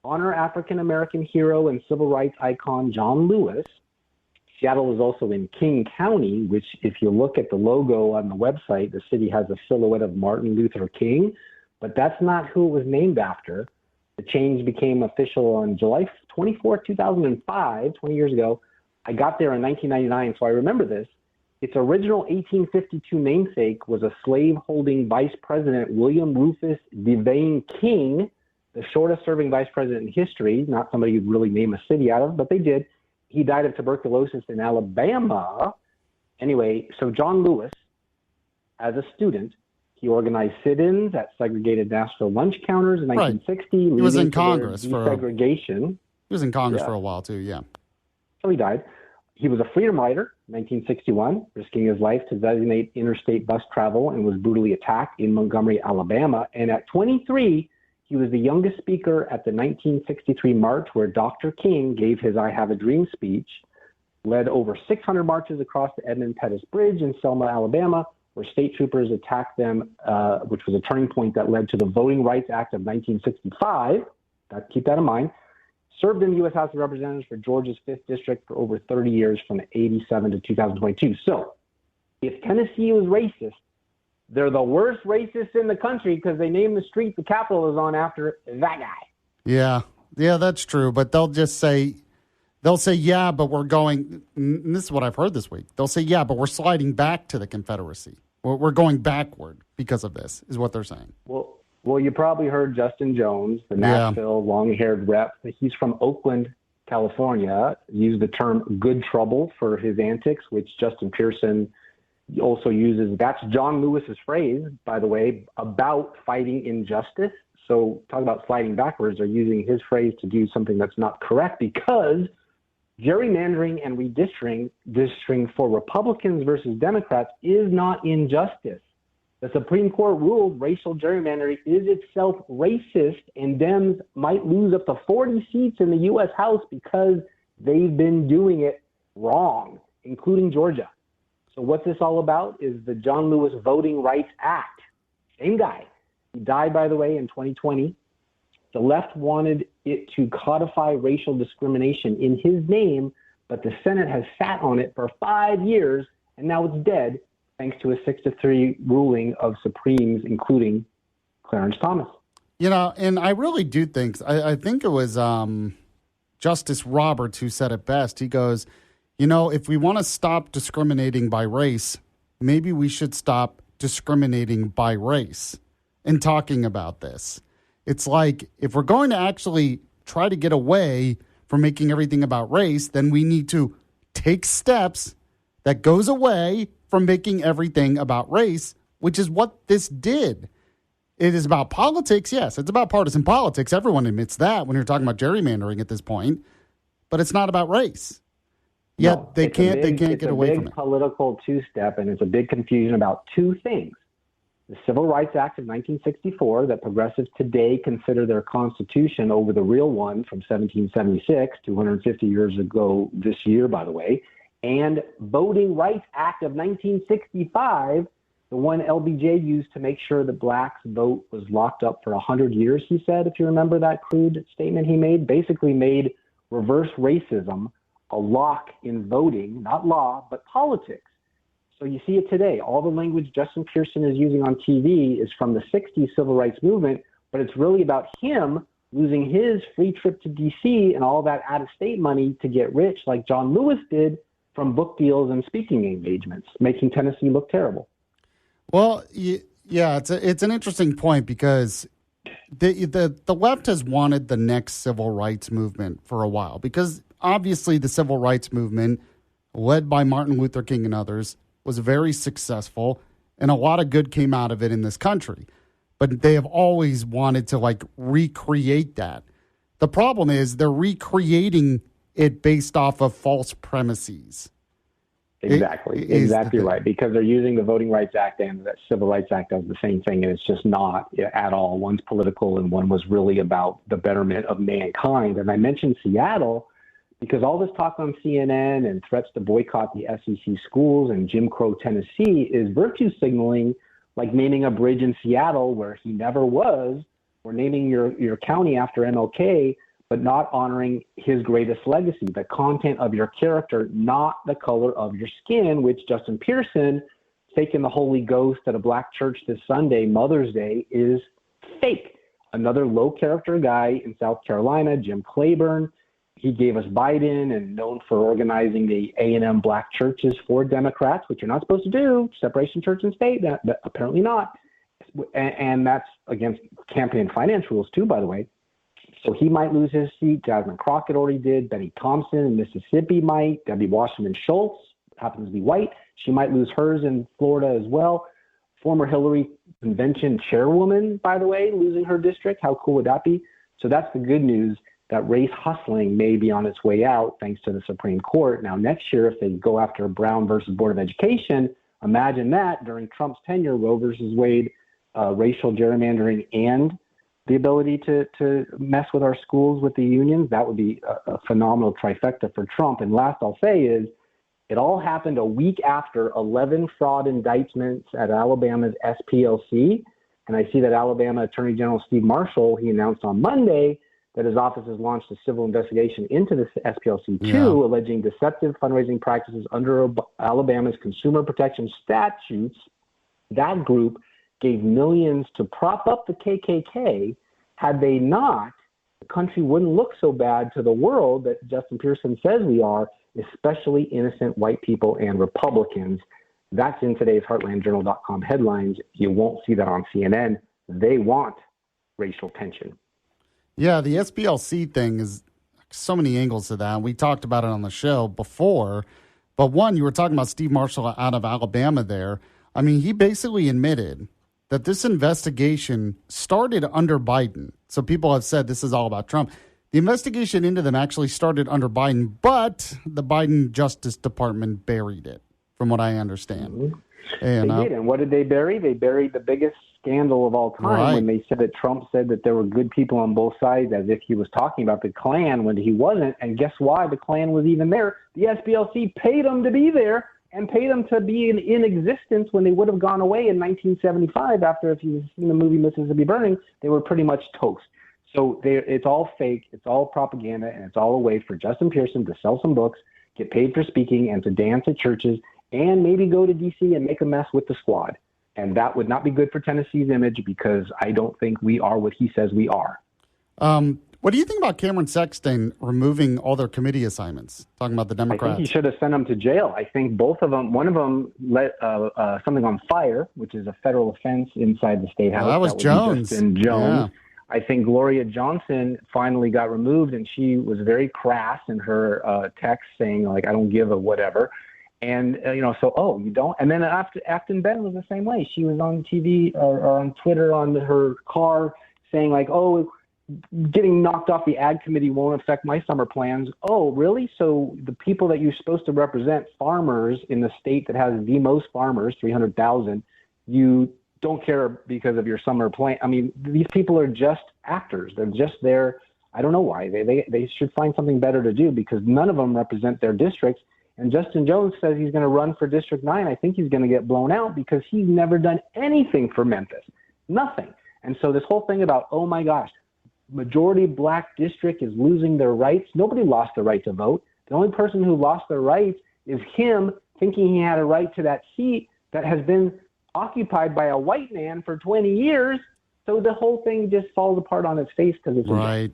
honor African-American hero and civil rights icon John Lewis. Seattle is also in King County, which if you look at the logo on the website, the city has a silhouette of Martin Luther King, but that's not who it was named after. The change became official on July 24, 2005, 20 years ago. I got there in 1999, so I remember this. Its original 1852 namesake was a slave-holding vice president, William Rufus Devane King, the shortest-serving vice president in history, not somebody you'd really name a city out of, but they did. He died of tuberculosis in Alabama. Anyway, so John Lewis, as a student, he organized sit-ins at segregated Nashville lunch counters in 1960. He was in Congress for desegregation. He was in Congress for a while, too, yeah. So he died. He was a freedom rider in 1961, risking his life to designate interstate bus travel and was brutally attacked in Montgomery, Alabama. And at 23, he was the youngest speaker at the 1963 march where Dr. King gave his I Have a Dream speech, led over 600 marches across the Edmund Pettus Bridge in Selma, Alabama, where state troopers attacked them, which was a turning point that led to the Voting Rights Act of 1965. Keep that in mind. Served in the U.S. House of Representatives for Georgia's 5th District for over 30 years from 1987 to 2022. So if Tennessee was racist, they're the worst racists in the country because they named the street the Capitol is on after that guy. Yeah, that's true. But they'll say, yeah, but we're going, and this is what I've heard this week. They'll say, yeah, but we're sliding back to the Confederacy. We're going backward because of this, is what they're saying. Well, you probably heard Justin Jones, the Nashville long-haired rep. He's from Oakland, California. Used the term good trouble for his antics, which Justin Pearson also uses. That's John Lewis's phrase, by the way, about fighting injustice. So talk about sliding backwards. They're using his phrase to do something that's not correct because gerrymandering and redistricting for Republicans versus Democrats is not injustice. The Supreme Court ruled racial gerrymandering is itself racist, and Dems might lose up to 40 seats in the U.S. House because they've been doing it wrong, including Georgia. So what this all about is the John Lewis Voting Rights Act. Same guy. He died, by the way, in 2020. The left wanted it to codify racial discrimination in his name, but the Senate has sat on it for 5 years, and now it's dead, thanks to a 6-3 ruling of Supremes, including Clarence Thomas. And I really do think, I think it was Justice Roberts who said it best. He goes, if we want to stop discriminating by race, maybe we should stop discriminating by race and talking about this. It's like, if we're going to actually try to get away from making everything about race, then we need to take steps that goes away from making everything about race, which is what this did. It is about politics, yes. It's about partisan politics. Everyone admits that when you're talking about gerrymandering at this point. But it's not about race. Yet No, they can't get away from it. It's a big political two-step, and it's a big confusion about two things. The Civil Rights Act of 1964 that progressives today consider their Constitution over the real one from 1776, 250 years ago this year, by the way, and Voting Rights Act of 1965, the one LBJ used to make sure that blacks' vote was locked up for 100 years, he said, if you remember that crude statement he made, basically made reverse racism a lock in voting, not law, but politics. So you see it today. All the language Justin Pearson is using on TV is from the 60s civil rights movement, but it's really about him losing his free trip to D.C. and all that out-of-state money to get rich like John Lewis did from book deals and speaking engagements, making Tennessee look terrible. Well, yeah, it's an interesting point because the left has wanted the next civil rights movement for a while because obviously the civil rights movement led by Martin Luther King and others was very successful and a lot of good came out of it in this country. But they have always wanted to recreate that. The problem is they're recreating it based off of false premises. Exactly right. Because they're using the Voting Rights Act and the Civil Rights Act as the same thing, and it's just not at all. One's political and one was really about the betterment of mankind. And I mentioned Seattle because all this talk on CNN and threats to boycott the SEC schools and Jim Crow Tennessee is virtue signaling, like naming a bridge in Seattle where he never was, or naming your county after MLK, but not honoring his greatest legacy, the content of your character, not the color of your skin, which Justin Pearson, faking the Holy Ghost at a black church this Sunday, Mother's Day, is fake. Another low character guy in South Carolina, Jim Claiborne, he gave us Biden and known for organizing the A&M black churches for Democrats, which you're not supposed to do, separation church and state, that apparently not. And that's against campaign and finance rules too, by the way. So he might lose his seat. Jasmine Crockett already did. Benny Thompson in Mississippi might. Debbie Wasserman Schultz happens to be white. She might lose hers in Florida as well. Former Hillary convention chairwoman, by the way, losing her district. How cool would that be? So that's the good news, that race hustling may be on its way out thanks to the Supreme Court. Now, next year, if they go after Brown versus Board of Education, imagine that during Trump's tenure, Roe versus Wade, racial gerrymandering, and the ability to mess with our schools with the unions. That would be a phenomenal trifecta for Trump. And last I'll say is it all happened a week after 11 fraud indictments at Alabama's SPLC. And I see that Alabama Attorney General Steve Marshall, he announced on Monday that his office has launched a civil investigation into the SPLC too, alleging deceptive fundraising practices under Alabama's consumer protection statutes. That group gave millions to prop up the KKK. Had they not, the country wouldn't look so bad to the world that Justin Pearson says we are, especially innocent white people and Republicans. That's in today's HeartlandJournal.com headlines. You won't see that on CNN. They want racial tension. Yeah, the SPLC thing is so many angles to that. We talked about it on the show before. But one, you were talking about Steve Marshall out of Alabama there. I mean, he basically admitted that this investigation started under Biden. So people have said this is all about Trump. The investigation into them actually started under Biden, but the Biden Justice Department buried it, from what I understand. Mm-hmm. And, they did. And what did they bury? They buried the biggest scandal of all time when they said that Trump said that there were good people on both sides, as if he was talking about the Klan when he wasn't. And guess why? The Klan was even there. The SPLC paid them to be there and paid them to be in existence when they would have gone away in 1975 after, if you've seen the movie Mississippi Burning, they were pretty much toast. So it's all fake, it's all propaganda, and it's all a way for Justin Pearson to sell some books, get paid for speaking, and to dance at churches, and maybe go to D.C. and make a mess with the squad. And that would not be good for Tennessee's image because I don't think we are what he says we are. What do you think about Cameron Sexton removing all their committee assignments? Talking about the Democrats. I think he should have sent them to jail. I think both of them, one of them let something on fire, which is a federal offense inside the State House. That was Jones. And Jones. I think Gloria Johnson finally got removed, and she was very crass in her text saying, like, I don't give a whatever. And, so, you don't? And then Afton Ben was the same way. She was on TV or on Twitter on her car saying, like, getting knocked off the ad committee won't affect my summer plans. Oh, really? So the people that you're supposed to represent, farmers in the state that has the most farmers, 300,000, you don't care because of your summer plan. I mean, these people are just actors. They're just there. I don't know why. They should find something better to do because none of them represent their districts. And Justin Jones says he's going to run for District 9. I think he's going to get blown out because he's never done anything for Memphis. Nothing. And so this whole thing about, oh my gosh, majority black district is losing their rights. Nobody lost the right to vote. The only person who lost their rights is him thinking he had a right to that seat that has been occupied by a white man for 20 years. So the whole thing just falls apart on its face because it's right.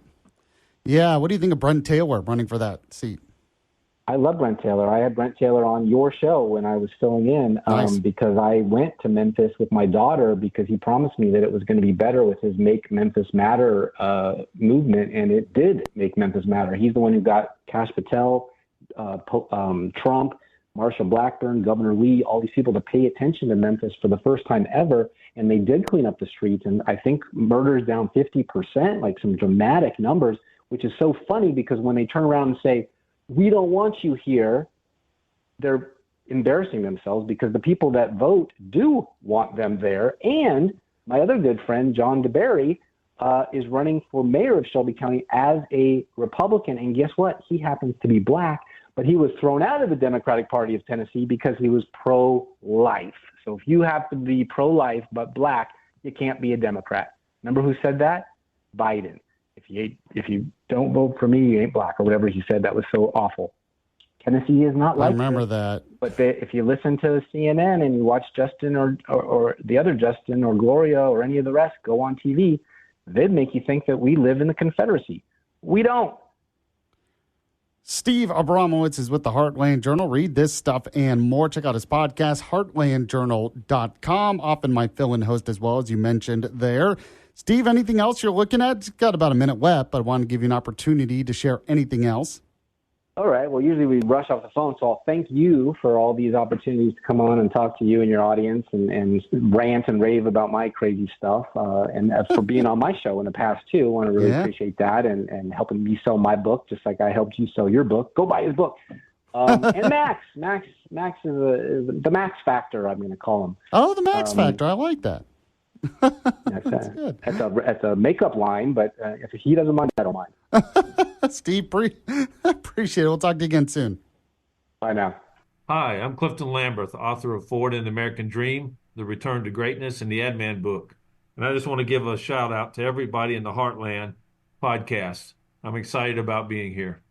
Yeah. What do you think of Brent Taylor running for that seat? I love Brent Taylor. I had Brent Taylor on your show when I was filling in Nice. Because I went to Memphis with my daughter because he promised me that it was going to be better with his Make Memphis Matter movement, and it did make Memphis Matter. He's the one who got Kash Patel, Trump, Marsha Blackburn, Governor Lee, all these people to pay attention to Memphis for the first time ever, and they did clean up the streets, and I think murder's down 50%, like some dramatic numbers, which is so funny because when they turn around and say, we don't want you here, they're embarrassing themselves because the people that vote do want them there. And my other good friend, John DeBerry, is running for mayor of Shelby County as a Republican. And guess what? He happens to be black, but he was thrown out of the Democratic Party of Tennessee because he was pro-life. So if you have to be pro-life but black, you can't be a Democrat. Remember who said that? Biden. If you don't vote for me, you ain't black, or whatever he said. That was so awful. Tennessee is not like I remember this. that. But if you listen to CNN and you watch Justin or the other Justin or Gloria or any of the rest go on TV, they'd make you think that we live in the Confederacy. We don't. Steve Abramowicz is with the Heartland Journal. Read this stuff and more. Check out his podcast, heartlandjournal.com. Often my fill-in host as well, as you mentioned there. Steve, anything else you're looking at? It's got about a minute left, but I want to give you an opportunity to share anything else. All right. Well, usually we rush off the phone, so I'll thank you for all these opportunities to come on and talk to you and your audience and rant and rave about my crazy stuff, and for being on my show in the past, too. I want to really appreciate that and helping me sell my book, just like I helped you sell your book. Go buy his book. And Max is the Max Factor, I'm going to call him. Oh, the Max Factor. I like that. That's good. That's a makeup line, but if he doesn't mind, I don't mind. Steve, appreciate it. We'll talk to you again soon. Bye now. Hi, I'm Clifton Lamberth, author of Forward and the American Dream, The Return to Greatness, and the Ad Man book. And I just want to give a shout out to everybody in the Heartland podcast. I'm excited about being here.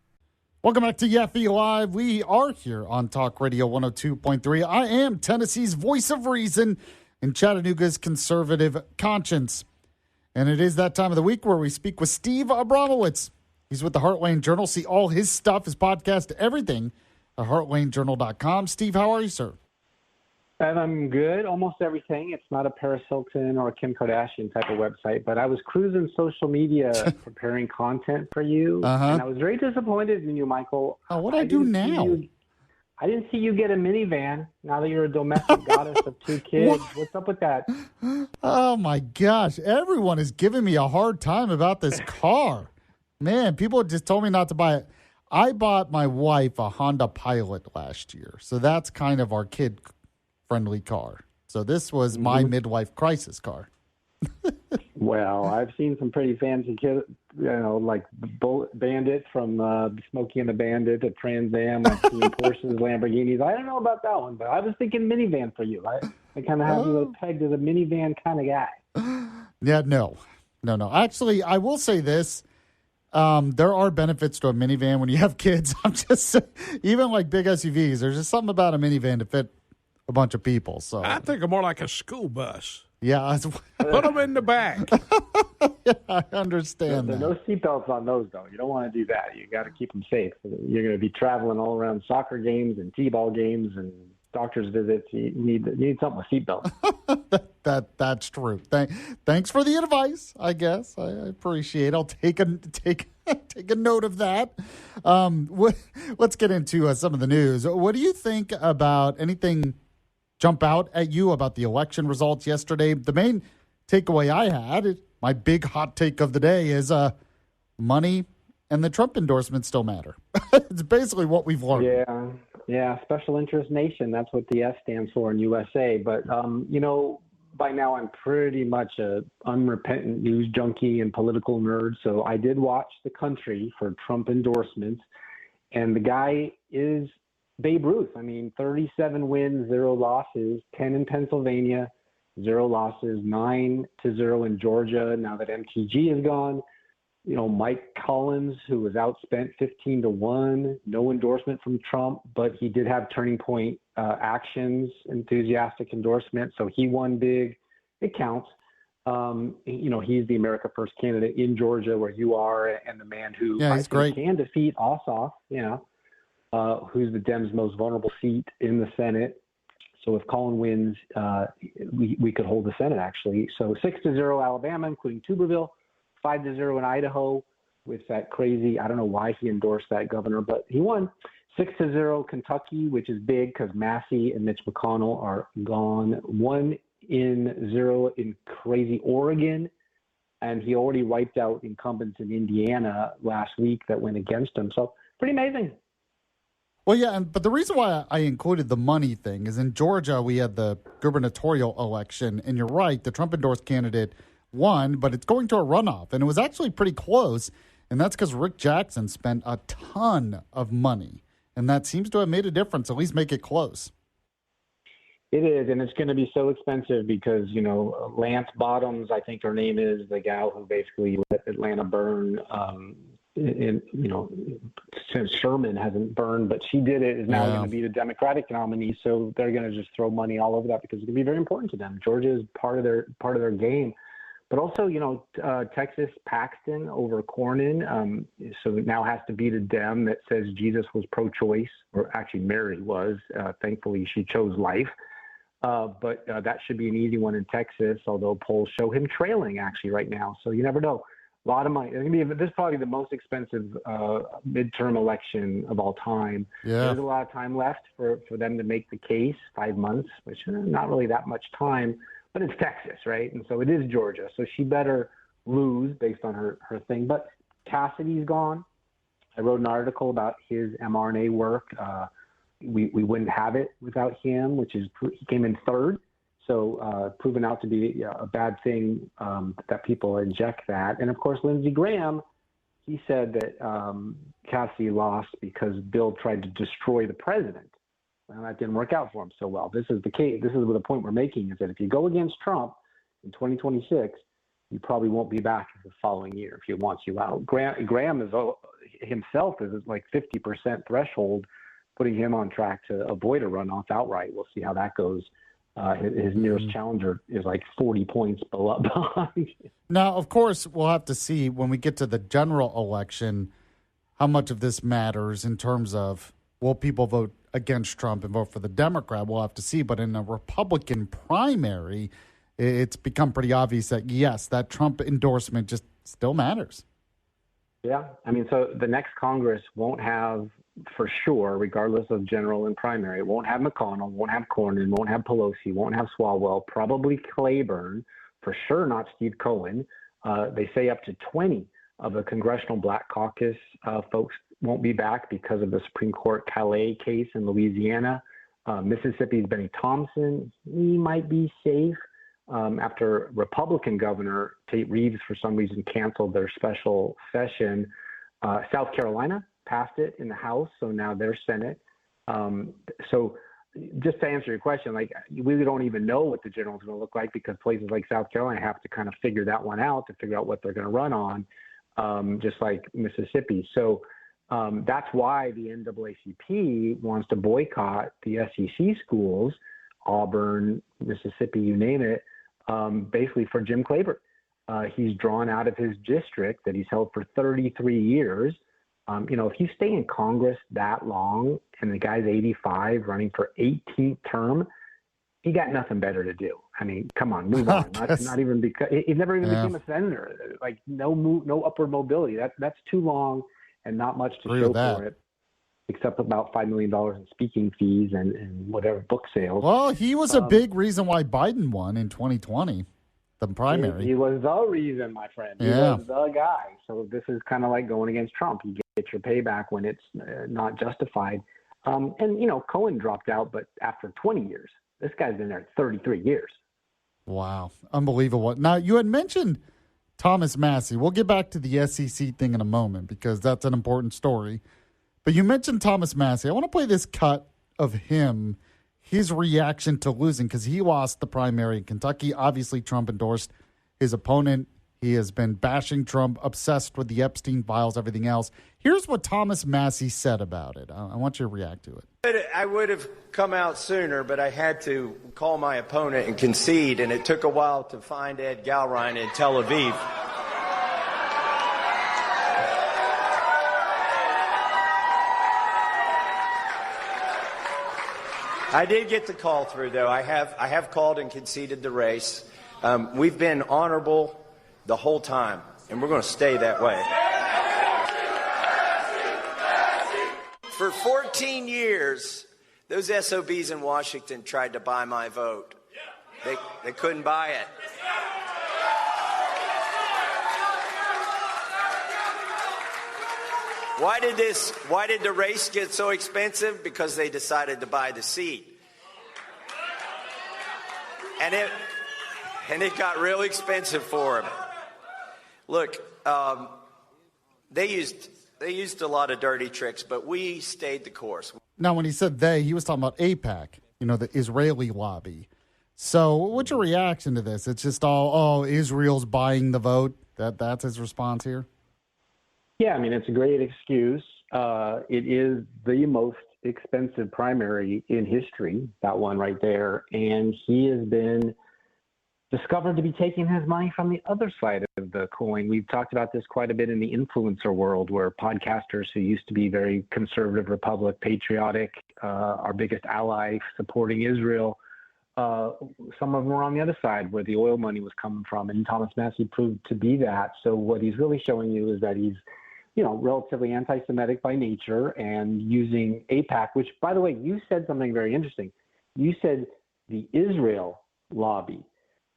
Welcome back to Yaffee Live. We are here on Talk Radio 102.3. I am Tennessee's voice of reason and Chattanooga's conservative conscience. And it is that time of the week where we speak with Steve Abramowicz. He's with the Heartland Journal. See all his stuff, his podcast, everything at heartlandjournal.com. Steve, how are you, sir? And I'm good. Almost everything. It's not a Paris Hilton or a Kim Kardashian type of website, but I was cruising social media preparing content for you, and I was very disappointed in you, Michael. Oh, what do I do now? I didn't see you get a minivan now that you're a domestic goddess of 2 kids. What's up with that? Oh, my gosh. Everyone is giving me a hard time about this car. Man, people just told me not to buy it. I bought my wife a Honda Pilot last year, so that's kind of our kid-friendly car. So this was my midlife crisis car. Well, I've seen some pretty fancy kids, like the Bandit from Smokey and the Bandit, a Trans Am. I've seen Porsches, Lamborghinis. I don't know about that one, but I was thinking minivan for you. I kind of have you pegged as a minivan kind of guy. Yeah, no. Actually, I will say this. There are benefits to a minivan when you have kids. I'm just even like big SUVs. There's just something about a minivan to fit a bunch of people. So I think of more like a school bus. Yeah, put them in the back. Yeah, I understand There are no seatbelts on those, though. You don't want to do that. You got to keep them safe. You're going to be traveling all around soccer games and t-ball games and doctor's visits, you need something with seatbelts. That's true. Thanks for the advice. I guess I appreciate. I'll take a note of that. Let's get into some of the news. What do you think about anything jump out at you about the election results yesterday? The main takeaway I had, my big hot take of the day, is money and the Trump endorsements still matter. It's basically what we've learned. Yeah, special interest nation. That's what the S stands for in USA. But, by now I'm pretty much a unrepentant news junkie and political nerd. So I did watch the country for Trump endorsements. And the guy is Babe Ruth. 37 wins, 0 losses, 10 in Pennsylvania, 0 losses, 9-0 in Georgia. Now that MTG is gone, Mike Collins, who was outspent 15-1, no endorsement from Trump, but he did have Turning Point Actions enthusiastic endorsement, so he won big. It counts. He's the America First candidate in Georgia, where you are, and the man who he's great. Can defeat Ossoff, who's the Dems' most vulnerable seat in the Senate. So if Collins wins, we could hold the Senate, actually. So 6-0 Alabama, including Tuberville. 5-0 in Idaho with that crazy, I don't know why he endorsed that governor, but he won. 6-0 Kentucky, which is big because Massey and Mitch McConnell are gone. 1-0 in crazy Oregon, and he already wiped out incumbents in Indiana last week that went against him. So pretty amazing. Well, yeah, but the reason why I included the money thing is in Georgia we had the gubernatorial election, and you're right, the Trump-endorsed candidate won, but it's going to a runoff, and it was actually pretty close, and that's because Rick Jackson spent a ton of money, and that seems to have made a difference, at least make it close. It is, and it's going to be so expensive because, Lance Bottoms, I think her name is, the gal who basically let Atlanta burn, since Sherman hasn't burned, but she did it, is now going to be the Democratic nominee, so they're going to just throw money all over that because it's going to be very important to them. Georgia is part of their game. But also, Texas Paxton over Cornyn, so it now has to be the Dem that says Jesus was pro-choice, or actually Mary was. Thankfully, she chose life. But that should be an easy one in Texas, although polls show him trailing actually right now. So you never know. A lot of money. This is probably the most expensive midterm election of all time. Yeah. There's a lot of time left for them to make the case, 5 months, which is not really that much time. But it's Texas, right? And so it is Georgia. So she better lose based on her thing. But Cassidy's gone. I wrote an article about his mRNA work. We wouldn't have it without him, he came in third. So proven out to be a bad thing that people inject that. And, of course, Lindsey Graham, he said that Cassidy lost because Bill tried to destroy the president. And that didn't work out for him so well. This is the case. This is the point we're making, is that if you go against Trump in 2026, you probably won't be back the following year if he wants you out. Graham is himself is like 50% threshold, putting him on track to avoid a runoff outright. We'll see how that goes. His nearest challenger is like 40 points behind. Now, of course, we'll have to see when we get to the general election how much of this matters in terms of will people vote against Trump and vote for the Democrat. We'll have to see. But in a Republican primary, it's become pretty obvious that, yes, that Trump endorsement just still matters. Yeah. So the next Congress won't have, for sure, regardless of general and primary, it won't have McConnell, won't have Cornyn, won't have Pelosi, won't have Swalwell, probably Claiborne, for sure not Steve Cohen. They say up to 20 of the Congressional Black Caucus folks won't be back because of the Supreme Court Calais case in Louisiana. Mississippi's Benny Thompson, he might be safe after Republican Governor Tate Reeves, for some reason, canceled their special session. South Carolina passed it in the House, so now they're Senate. So just to answer your question, we don't even know what the general is going to look like because places like South Carolina have to kind of figure that one out to figure out what they're going to run on, just like Mississippi. So that's why the NAACP wants to boycott the SEC schools, Auburn, Mississippi, you name it, basically for Jim Claiborne. He's drawn out of his district that he's held for 33 years. If you stay in Congress that long and the guy's 85 running for 18th term, he got nothing better to do. I mean, come on, move on. Not even because he never even became a senator. Like no upward mobility. That's too long and not much to show for it, except about $5 million in speaking fees and whatever book sales. Well, he was a big reason why Biden won in 2020, the primary. He was the reason, my friend. He was the guy. So this is kind of like going against Trump. You get your payback when it's not justified. Cohen dropped out, but after 20 years. This guy's been there 33 years. Wow. Unbelievable. Now, you had mentioned Thomas Massie. We'll get back to the SEC thing in a moment because that's an important story. But you mentioned Thomas Massie. I want to play this cut of him, his reaction to losing, because he lost the primary in Kentucky. Obviously, Trump endorsed his opponent. He has been bashing Trump, obsessed with the Epstein files, everything else. Here's what Thomas Massie said about it. I want you to react to it. I would have come out sooner, but I had to call my opponent and concede, and it took a while to find Ed Galrein in Tel Aviv. I did get the call through, though. I have called and conceded the race. We've been honorable the whole time, and we're going to stay that way. For 14 years, those SOBs in Washington tried to buy my vote. They couldn't buy it. Why did the race get so expensive? Because they decided to buy the seat. And it got real expensive for them. Look, they used a lot of dirty tricks, but we stayed the course. Now, when he said they, he was talking about AIPAC, the Israeli lobby. So what's your reaction to this? It's just Israel's buying the vote? That's his response here? Yeah, I mean, it's a great excuse. It is the most expensive primary in history, that one right there. And he has been discovered to be taking his money from the other side of the coin. We've talked about this quite a bit in the influencer world, where podcasters who used to be very conservative, Republic, patriotic, our biggest ally, supporting Israel, some of them were on the other side where the oil money was coming from, and Thomas Massie proved to be that. So what he's really showing you is that he's relatively anti-Semitic by nature and using AIPAC, which, by the way, you said something very interesting. You said the Israel lobby.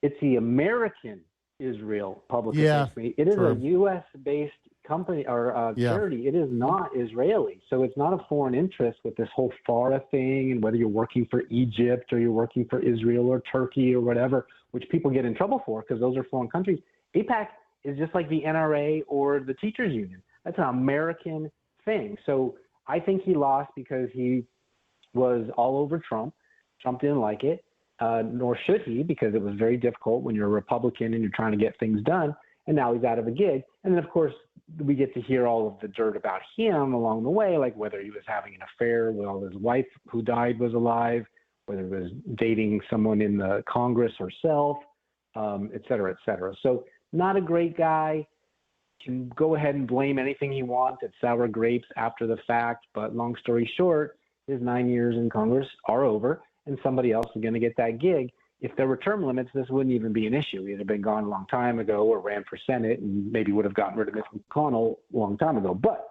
It's the American Israel Public Affairs Committee. It is a U.S.-based company or charity. It is not Israeli. So it's not a foreign interest with this whole FARA thing, and whether you're working for Egypt or you're working for Israel or Turkey or whatever, which people get in trouble for because those are foreign countries. AIPAC is just like the NRA or the teachers union. That's an American thing. So I think he lost because he was all over Trump. Trump didn't like it. Nor should he, because it was very difficult when you're a Republican and you're trying to get things done. And now he's out of a gig. And then, of course, we get to hear all of the dirt about him along the way, like whether he was having an affair while his wife, who died, was alive, whether he was dating someone in the Congress herself, et cetera, et cetera. So not a great guy. Can go ahead and blame anything he wants at sour grapes after the fact. But long story short, his 9 years in Congress are over, and somebody else is going to get that gig. If there were term limits, this wouldn't even be an issue. He'd have been gone a long time ago or ran for Senate and maybe would have gotten rid of Mitch McConnell a long time ago. But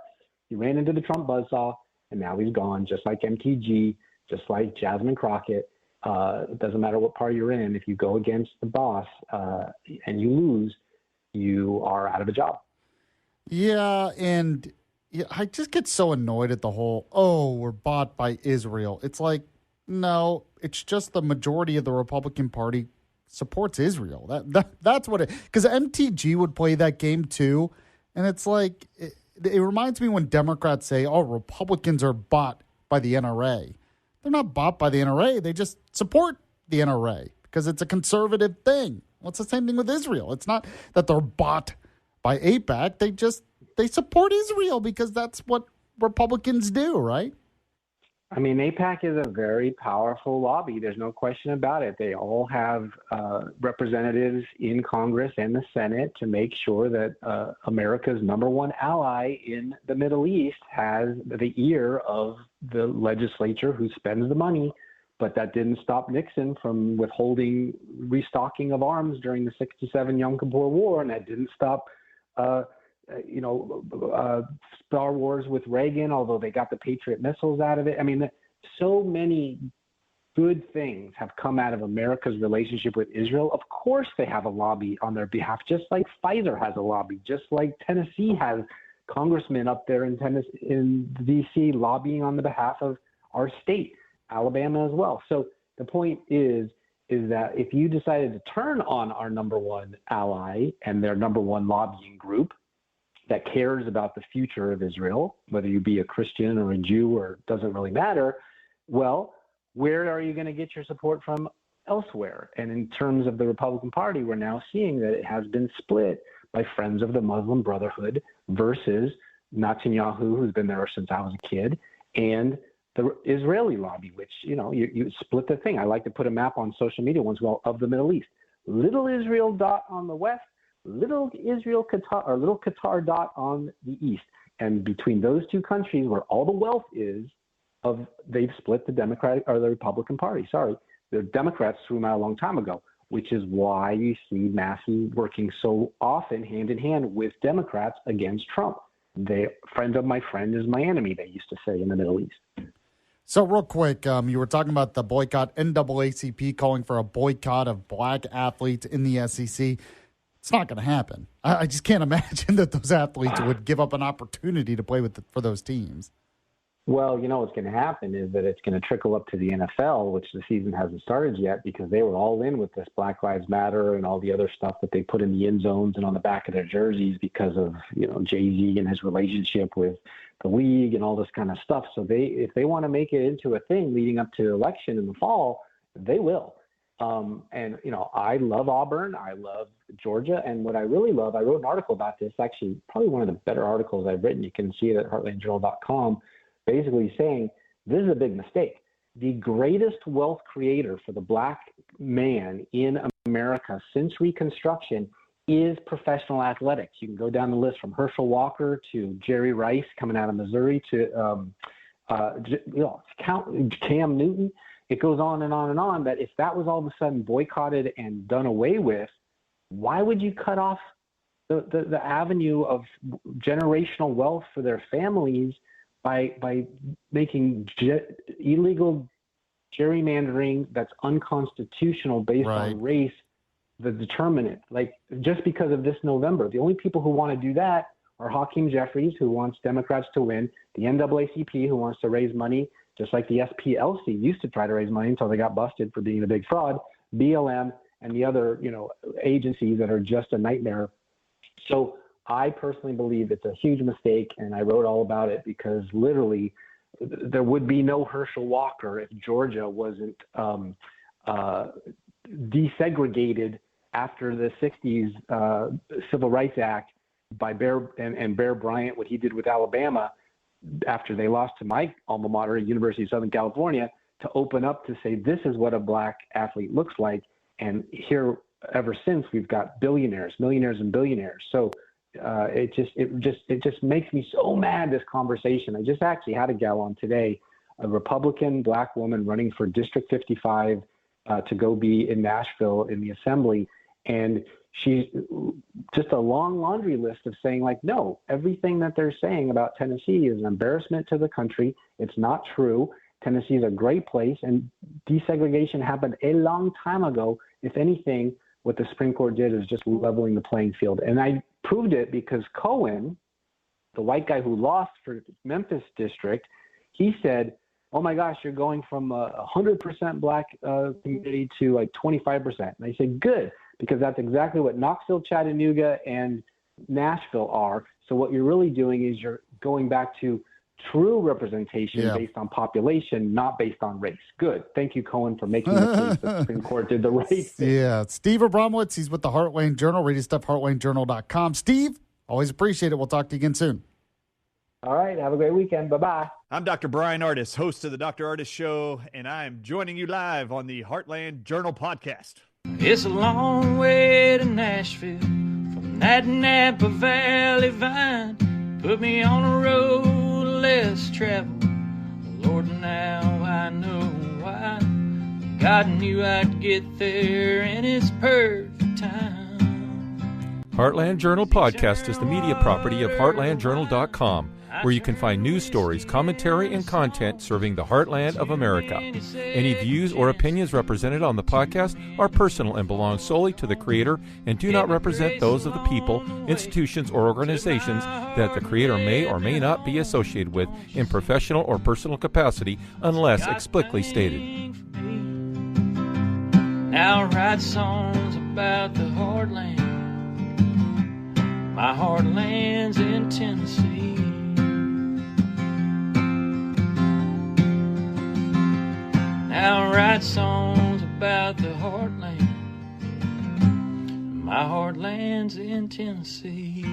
he ran into the Trump buzzsaw, and now he's gone, just like MTG, just like Jasmine Crockett. It doesn't matter what party you're in. If you go against the boss and you lose, you are out of a job. Yeah, and I just get so annoyed at the whole, we're bought by Israel. It's like, no, it's just the majority of the Republican Party supports Israel. That's what it, because MTG would play that game too. And it's like, it reminds me when Democrats say, Republicans are bought by the NRA. They're not bought by the NRA. They just support the NRA because it's a conservative thing. Well, it's the same thing with Israel. It's not that they're bought by AIPAC. They support Israel because that's what Republicans do, right? I mean, AIPAC is a very powerful lobby. There's no question about it. They all have representatives in Congress and the Senate to make sure that America's number one ally in the Middle East has the ear of the legislature who spends the money. But that didn't stop Nixon from withholding restocking of arms during the 67 Yom Kippur War, and that didn't stop Star Wars with Reagan, although they got the Patriot missiles out of it. I mean, so many good things have come out of America's relationship with Israel. Of course they have a lobby on their behalf, just like Pfizer has a lobby, just like Tennessee has congressmen up there in D.C. lobbying on the behalf of our state, Alabama as well. So the point is that if you decided to turn on our number one ally and their number one lobbying group that cares about the future of Israel, whether you be a Christian or a Jew or it doesn't really matter, well, where are you going to get your support from elsewhere? And in terms of the Republican Party, we're now seeing that it has been split by Friends of the Muslim Brotherhood versus Netanyahu, who's been there since I was a kid, and the Israeli lobby, which, you split the thing. I like to put a map on social media once in a while of the Middle East. Little Israel dot on the west, little Israel Qatar, or little Qatar dot on the east. And between those two countries where all the wealth is, they've split the Democratic or the Republican Party. Sorry, the Democrats threw them out a long time ago, which is why you see Massey working so often hand in hand with Democrats against Trump. Friend of my friend is my enemy, they used to say in the Middle East. So real quick, you were talking about the boycott, NAACP calling for a boycott of black athletes in the SEC. It's not going to happen. I just can't imagine that those athletes would give up an opportunity to play for those teams. Well, what's going to happen is that it's going to trickle up to the NFL, which the season hasn't started yet because they were all in with this Black Lives Matter and all the other stuff that they put in the end zones and on the back of their jerseys because of, Jay-Z and his relationship with the league and all this kind of stuff. So if they want to make it into a thing leading up to the election in the fall, they will. I love Auburn. I love Georgia. And what I really love, I wrote an article about this, actually probably one of the better articles I've written. You can see it at heartlandjournal.com, basically saying this is a big mistake. The greatest wealth creator for the black man in America since Reconstruction is professional athletics. You can go down the list from Herschel Walker to Jerry Rice coming out of Missouri to Cam Newton. It goes on and on and on, that if that was all of a sudden boycotted and done away with, why would you cut off the avenue of generational wealth for their families by making illegal gerrymandering that's unconstitutional based on race the determinant? Like, just because of this November, the only people who want to do that are Hakeem Jeffries, who wants Democrats to win, the NAACP, who wants to raise money, just like the SPLC used to try to raise money until they got busted for being a big fraud, BLM, and the other, agencies that are just a nightmare. So I personally believe it's a huge mistake, and I wrote all about it because literally there would be no Herschel Walker if Georgia wasn't desegregated after the 60s Civil Rights Act by Bear Bryant, what he did with Alabama after they lost to my alma mater, University of Southern California, to open up to say this is what a black athlete looks like. And here, ever since, we've got billionaires, millionaires, and billionaires. So it just makes me so mad, this conversation. I just actually had a gal on today, a Republican black woman running for District 55 to go be in Nashville in the assembly. And she's just a long laundry list of saying, like, no, everything that they're saying about Tennessee is an embarrassment to the country. It's not true. Tennessee is a great place, and desegregation happened a long time ago. If anything, what the Supreme Court did is just leveling the playing field. And I proved it because Cohen, the white guy who lost for Memphis district, he said, oh my gosh, you're going from 100% black community to like 25%. And I said, good, because that's exactly what Knoxville, Chattanooga, and Nashville are. So what you're really doing is you're going back to true representation based on population, not based on race. Good. Thank you, Cohen, for making the case that the Supreme Court did the right thing. Yeah. Steve Abramowicz, he's with the Heartland Journal. Read his stuff, heartlandjournal.com. Steve, always appreciate it. We'll talk to you again soon. All right. Have a great weekend. Bye-bye. I'm Dr. Brian Artis, host of the Dr. Artis Show, and I'm joining you live on the Heartland Journal Podcast. It's a long way to Nashville from that Napa Valley vine. Put me on a road less traveled. Lord, now I know why. God knew I'd get there in His perfect time. Heartland Journal Podcast is the media property of heartlandjournal.com, where you can find news stories, commentary, and content serving the heartland of America. Any views or opinions represented on the podcast are personal and belong solely to the creator and do not represent those of the people, institutions, or organizations that the creator may or may not be associated with in professional or personal capacity unless explicitly stated. Now I write songs about the heartland. My heartland's in Tennessee. Now I write songs about the heartland. My heartland's in Tennessee.